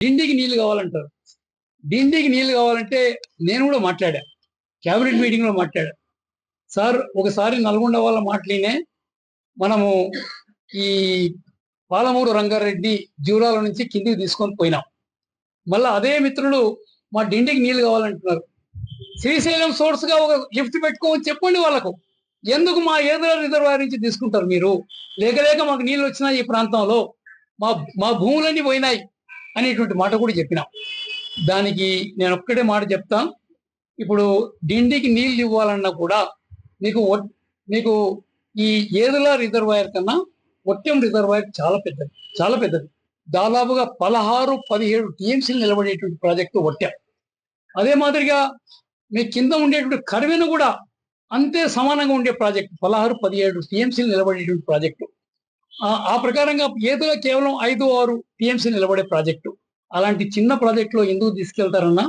డిండికి నీళ్లు కావాలంటారు. డిండికి నీళ్లు కావాలంటే నేను కూడా మాట్లాడా. క్యాబినెట్ మీటింగ్ లో మాట్లాడా. సార్ ఒకసారి నల్గొండ వాళ్ళ మాటలినే మనము ఈ పాలమూరు రంగారెడ్డి జూరాల నుంచి కిందికి తీసుకొని పోయినాం. మళ్ళా అదే మిత్రులు మా డిండికి నీళ్లు కావాలంటున్నారు. శ్రీశైలం సోర్స్ గా ఒక లిఫ్ట్ పెట్టుకోమని చెప్పండి వాళ్ళకు. ఎందుకు మా ఏదో రిజర్వాయర్ నుంచి తీసుకుంటారు మీరు? లేక లేక మాకు నీళ్ళు వచ్చినాయి ఈ ప్రాంతంలో, మా మా భూములన్నీ పోయినాయి అనేటువంటి మాట కూడా చెప్పినాం. దానికి నేను ఒక్కటే మాట చెప్తాను. ఇప్పుడు డిండికి నీళ్లు ఇవ్వాలన్నా కూడా మీకు మీకు ఈ ఏదుల రిజర్వాయర్ కన్నా ఒట్టెం రిజర్వాయర్ చాలా పెద్దది, చాలా పెద్దది. దాదాపుగా 16-17 టీఎంసీలు నిలబడేటువంటి ప్రాజెక్టు ఒట్టెం. అదే మాదిరిగా మీ కింద ఉండేటువంటి కరివెను కూడా అంతే సమానంగా ఉండే ప్రాజెక్టు. 16-17 టీఎంసీలు నిలబడేటువంటి ప్రాజెక్టు. ఆ ప్రకారంగా ఏదో కేవలం 5-6 టీఎంసీ నిలబడే ప్రాజెక్టు. అలాంటి చిన్న ప్రాజెక్టులో ఎందుకు తీసుకెళ్తారన్నా